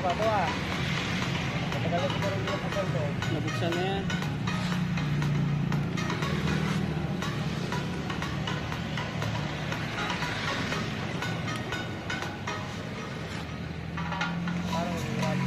pa ito ah. Matagal na siguro yung nabuksan to. Nabuksan na yan. Parang hirap.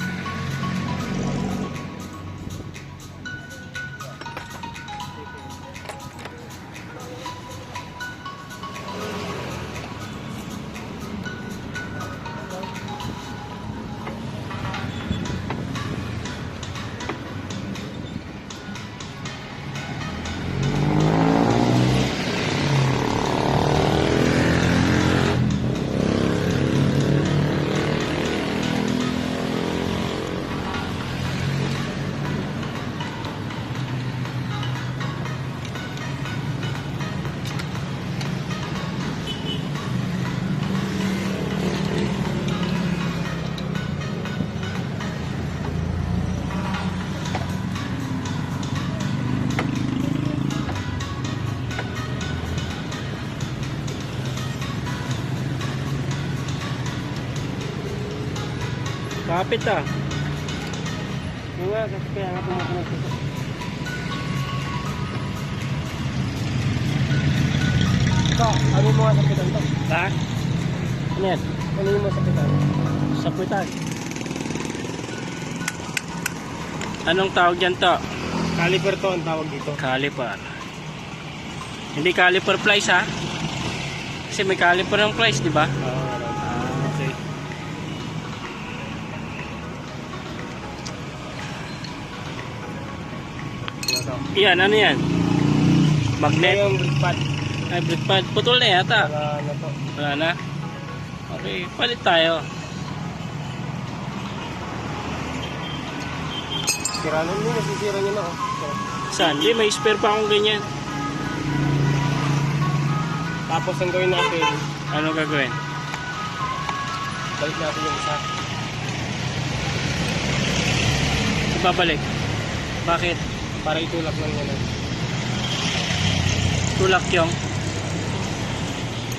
Kapit ah. Yung nga, kaya nga pumapunod ito. Ito, ano mo nga sa pitan to? Ha? Ano yan? Ano mo sa pitan? Sapuitan. Anong tawag dyan to? Caliper to ang tawag dito. Caliper. Hindi caliper plies ha? Kasi may caliper ng plies, di ba? Okay. Yan, ano yan? Magnet? Yung brake pad. Ay, brake pad. Putol na yata. Para ano to. Wala na? Okay, palit tayo. Sira nun yun, nasisira nyo na oh. Saan? Hindi, may spare pa akong ganyan. Tapos ang gawin natin, Ano gagawin? balik natin yung isa. Ibabalik. Bakit? Para itulak lang yan. Tulak yung?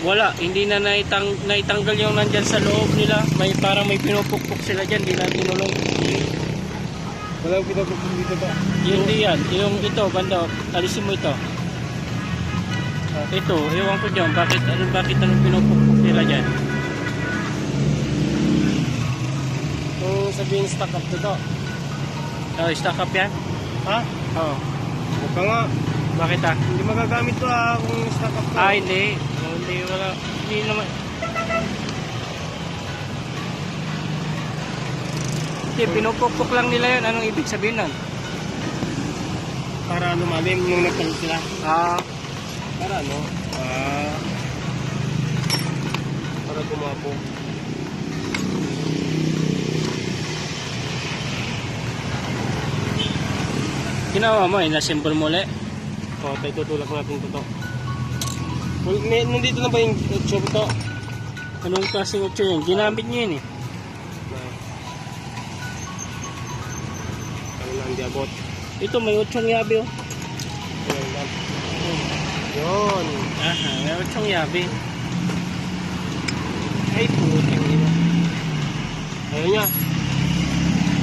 Wala, hindi na naitanggal yung nandyan sa loob nila. Parang may pinupukpuk sila dyan, hindi na tinulong. Walang pinapupul dito ba? Yun di yan, yung ito, banda, alisin mo ito. Ito, ewan ko dyan, bakit anong pinupukpuk nila dyan? Kung sabihin stock up to to. Oh, stack up yan? Ha? Oo. Huwag ka nga. Bakit ah? Hindi magagamit to kung stock up to. Hindi. Hindi, wala. Hindi naman. Hindi, pinupukpuk lang nila yun. Anong ibig sabihin nun? Para lumalim nung nagpalit sila. Para ano? Para gumapo. Ginawa mo, inassemble mo ulit. O, tayo tutulak natin ito. Nandito na ba yung tube to? Anong klaseng 8 yun? Ginamit niyo yun eh. Ano na, hindi abot. Ito, may 8 yabi oh. Ayan lang. Yun. Aha, may 8 yabi. Ay, puting ina. Ayun niya.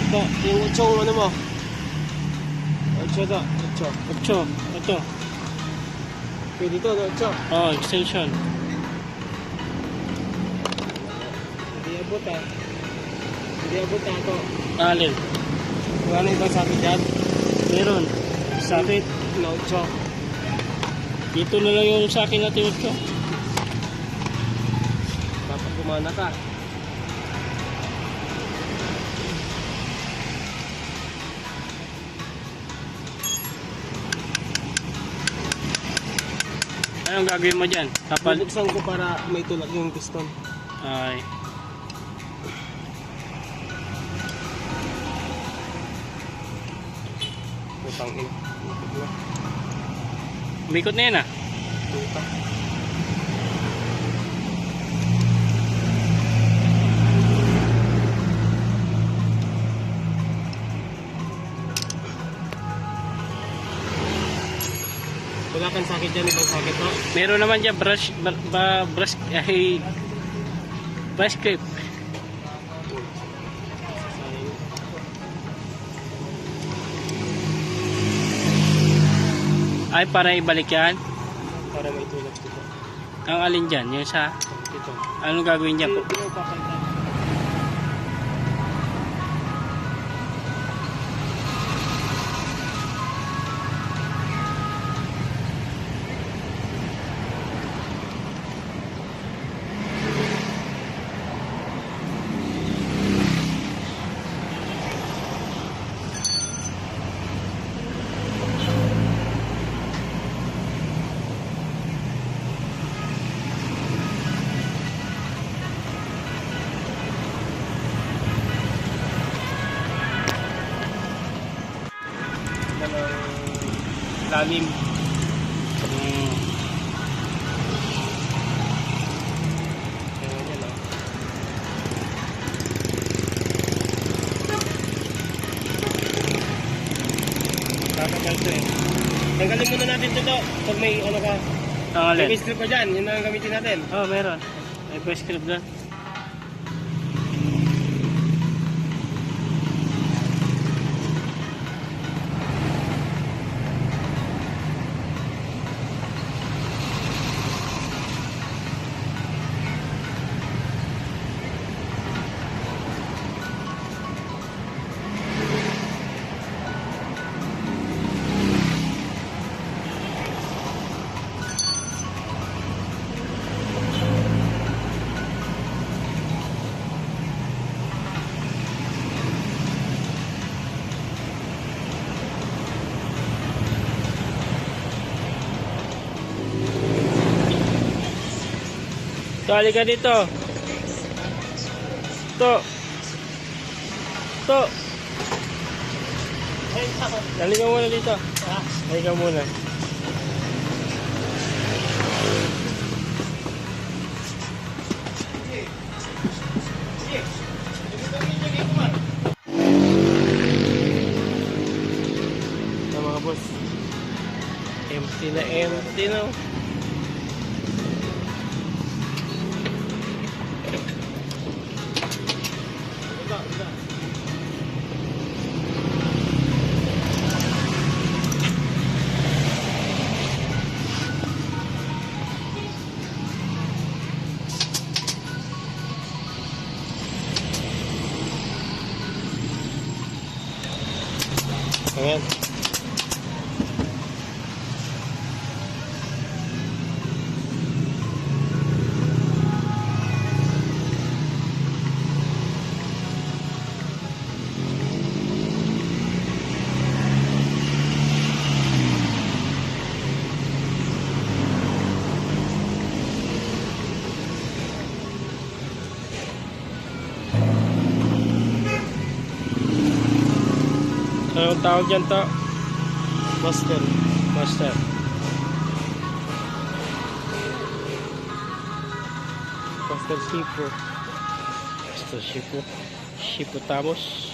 Ito, yung 8 ano mo? 8 to, 8. 8. Ito. Pwede to, 8. Oh, extension. Hindi abot Hindi abot ito. Alin. Wala na ibang sabi dyan. Meron. Sakit. Na 8. Dito na lang yung sa akin natin 8. Dapat kumana ka. Anong gagawin mo dyan? Kapal? Bubuksan ko para may tulak yung piston. Ay. Putang ina. Umikot na yun ah. Puta. Wala kang sakit dyan, ibang sakit no? Meron naman dyan brush clip. Ay, para ibalik yan? Para may tulad dito. Ang alin dyan? Yung sa... Dito. Anong gagawin dyan? Pinapapalitan. Lalim. Hmm. Ayan yan, oh. Tatagal to eh. Tanggalin muna natin ito. Pag may ano ka. Ang alin? May strip pa dyan. Yun ang gamitin natin. Oh, meron. May prescribe doon. Tali ka dito. To. Dali ka muna dito. Dali ka muna. Ito mga boss. Empty na empty no. Ayan. Anong tawag dyan to? Master. Master. Master Sipo. Master Shipo. Shipo Tamos.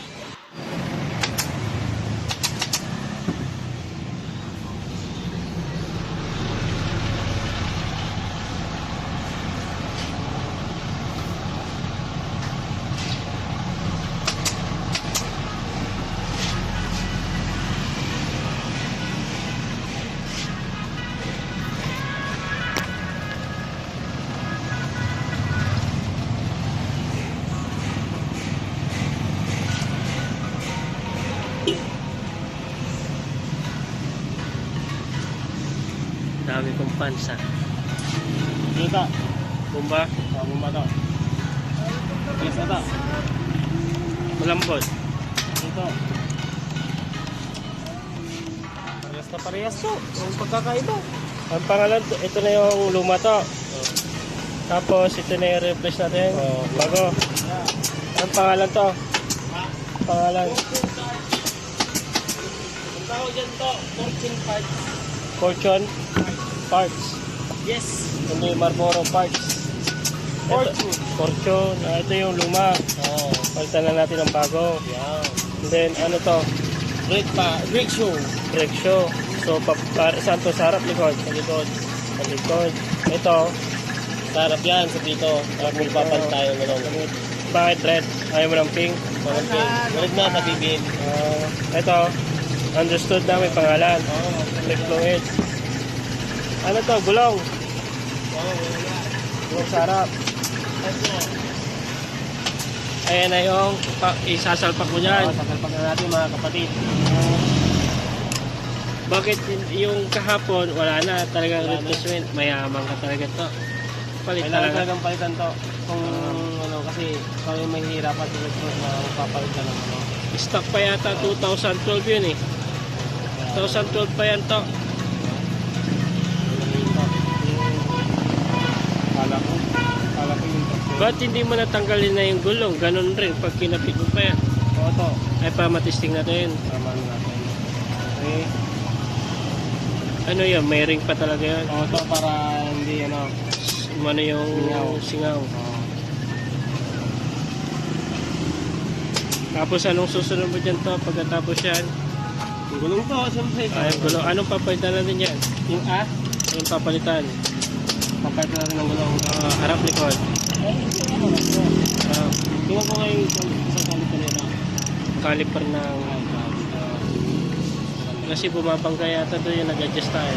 Dami kong pansa. Dito. Bumba. Bumba to. Yes, ito. Malambot. Dito. Parehas na parehas to. Yung pagkakaiba. Ang pangalan, ito na yung luma to. Tapos ito na yung replace natin. Bago. Ang pangalan to? Pangalan. Ang tawag dyan to, Fortune Parts. Fortune Parts. Yes. Hindi Marlboro Parts. Fortune. Fortune. Ito yung luma. Oo. Palitan na natin ang bago. Yan. And then ano to? Brake shoe. Brake shoe. So para saan to? Sa harap, likod? Sa likod. Sa likod. Ito. Sa harap yan, sa dito. Tapos may papan tayo. Bakit red? Ayaw mo ng pink? Balik na sa bibig. Ito. Understood na may pangalan. Oo. Click fluid. Ano to? Gulong. Oo, wala. Gulong sa harap. Ayan na yung isasalpak mo dyan. Sasalpak na natin mga kapatid. Bakit yung kahapon wala na talagang replacement? Mayaman ka talaga to. Palit Kailangan talaga. talagang palitan to. Kung ano, kasi kung may mahihirapan tulad na papalit ka ng ano. Stock pa yata 2012 yun eh. 2012 pa yan to. Kala ko yung truck. Ba't hindi mo natanggalin na yung gulong? Ganon rin pag kinapit mo pa yan. Oo to. Ay pa matisting natin. Tama na natin. Okay. Ano yun? May ring pa talaga yan. Oo to para hindi ano. Ano yung singaw. Tapos anong susunod mo dyan to pagkatapos yan? Yung gulong to, siyempre. Ay, gulong. Anong papalitan natin yan? Yung Anong papalitan? papalitan natin ng gulong. Harap likod. Tingnan ko ngayon isang kalit nila. Caliper ng... Kasi bumabangga yata doon yung nag-adjust tayo.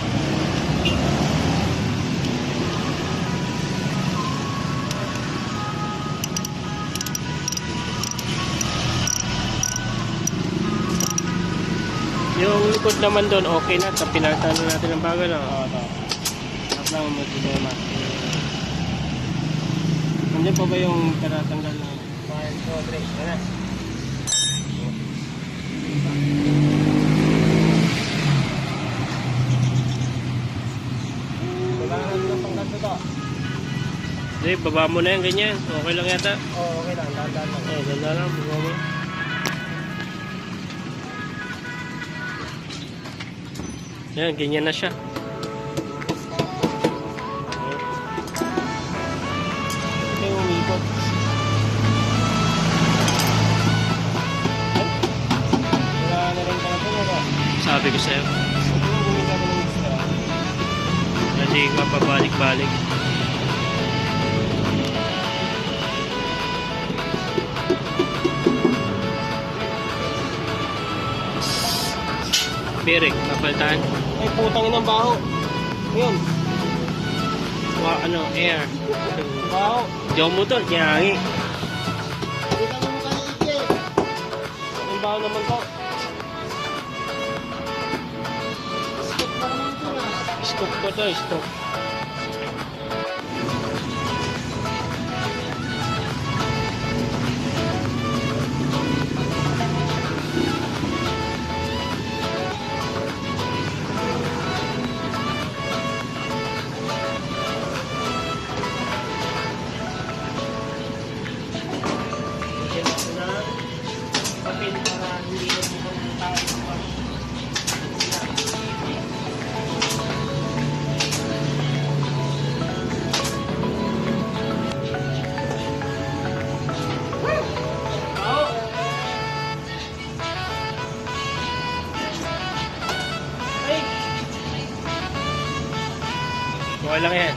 Yung likod naman doon, okay na. Pinalitan na natin ng bago na. Oo to. Tapos lang may problema. Nandiyan pa ba yung taratanggal na 1, 2, 3? Yan na. Kailangan natin ng pangkat to. Hindi, baba mo na yan, ganyan. Okay lang yata. Oo, okay lang. Dahan-dahan lang. Oo, ganda lang. Baba mo. Yan, ganyan na siya. Ito yung umikot. Wala na rin ka na ito, wala. Sabi ko sa'yo. Kung bumili ka ng extra, Hindi ka pabalik-balik. Bearing, kapalitan. ay putang inang baho. Yun, Ano, air. baho. Diyan motor, kiyangi. Ang baho naman to. Scoop ko to, scoop. Okay lang yan.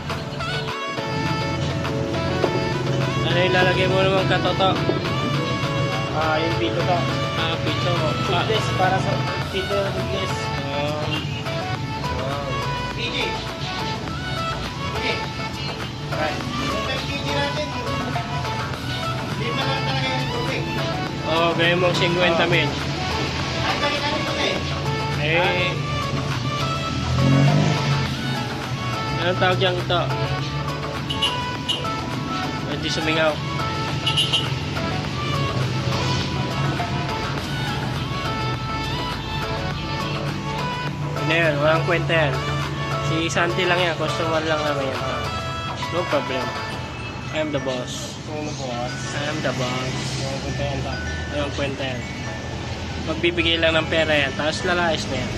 Ano yung lalagay mo naman katoto? Yung pito to. Pito. Toothpaste para sa pito na toothpaste. PG. Okay. Alright. Yung PG natin, lima lang talaga yung tubig. Oo, gawin mo 50 mil. Ang kanya-kanya po Eh, anong tawag dyan ito? Hindi sumingaw. Ano yan? Walang kwenta yan. Si Santi lang yan. Customer lang namin yan. No problem. I am the boss. Ano po? I am the boss. Yung puntayan to. Walang kwenta yan. Magbibigay lang ng pera yan. Tapos lalayas na yan.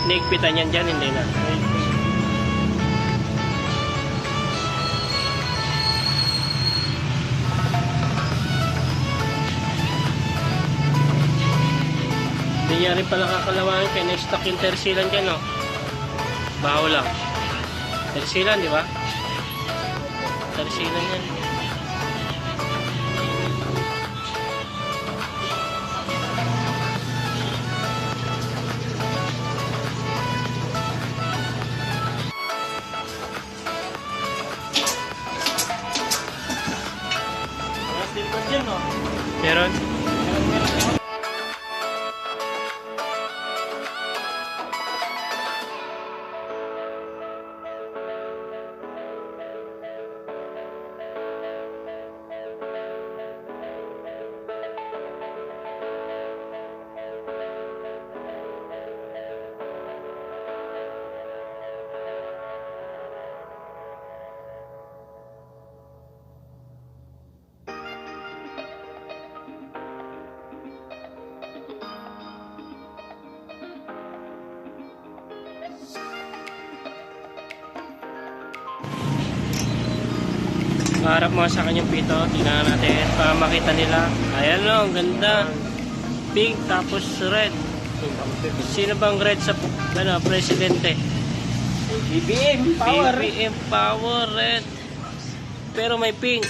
Nigpitan yan dyan, hindi na. Hindi niya rin pala kakalawangin kaya na-stock yung tersilan dyan, no? Baho lang. Tersilan, di ba? Tersilan yan. Meron? Harap mo sa kanyang pito, tingnan natin para makita nila. Ayan o, ang ganda. Pink tapos red. Sino bang red sa presidente? BBM power. BBM power red. Pero may pink.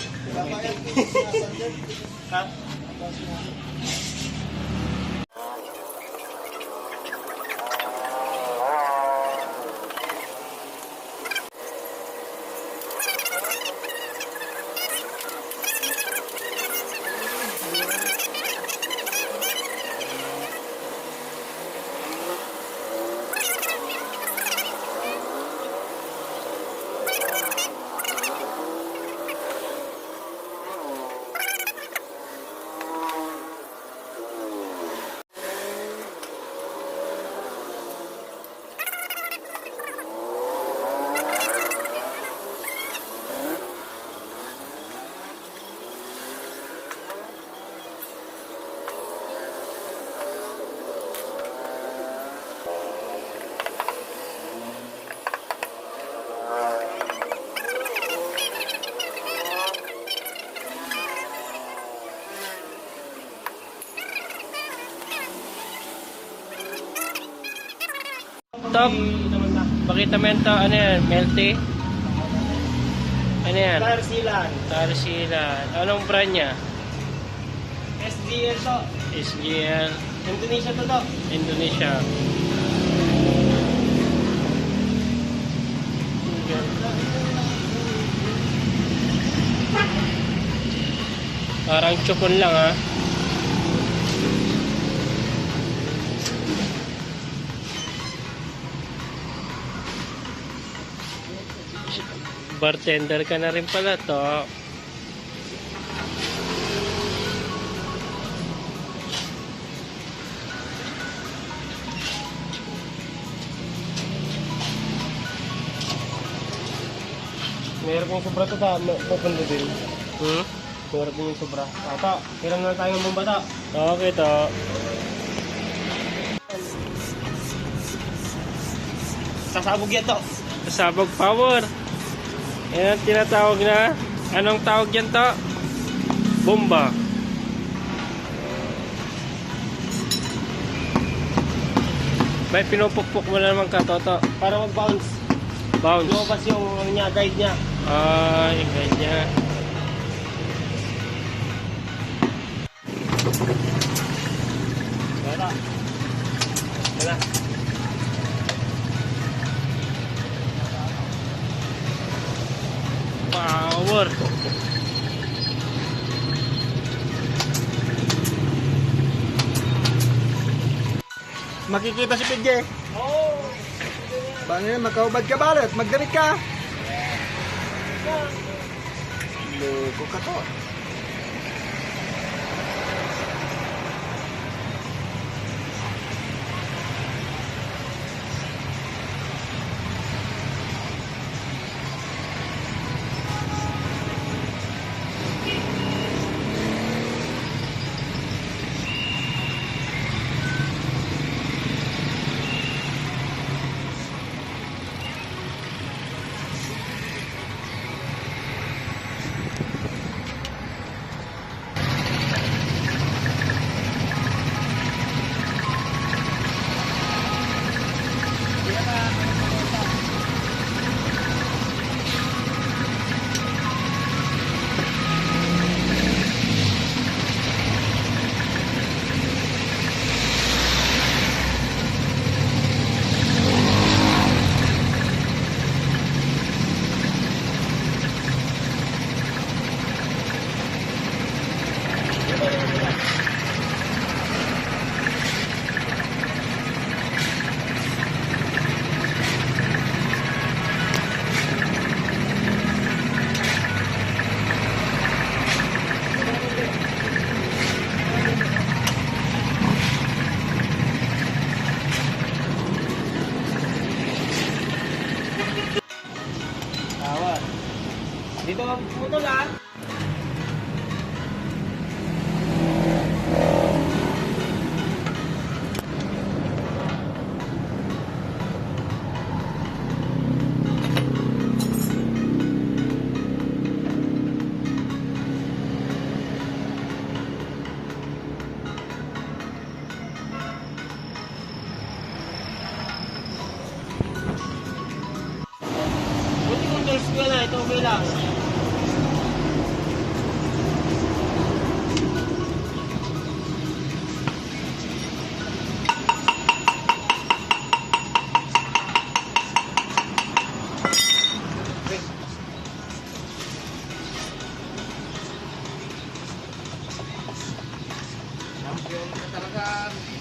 Top. Pakita mo yan to. Ano yan? Melty? Ano yan? Garcilan. Tarsilan. Anong brand niya? SGL to. SGL. Indonesia to to. Indonesia. Parang chukon lang ha. Bartender ka na rin pala to. Meron kong sobra to ta. Pupunta din. Hmm? Meron din yung sobra. Tata, kailan na tayo mong bata? Okay to. Sasabog yan to. Sabog power. Yan ang tinatawag na. Anong tawag yan to? Bomba. May pinupukpuk mo na naman ka, Toto. Para mag-bounce. Bounce. Lumabas yung ano niya, guide niya. Ay, ganyan. Wala. Wala. Power. Makikita si PJ. Oh! Paano yun? Magkaubad ka ba ulit? Magdamit ka? Loko ka to. bawat. Dito ang putol ah. Buti kung tools ko na, ito okay lang. Champion ka talaga.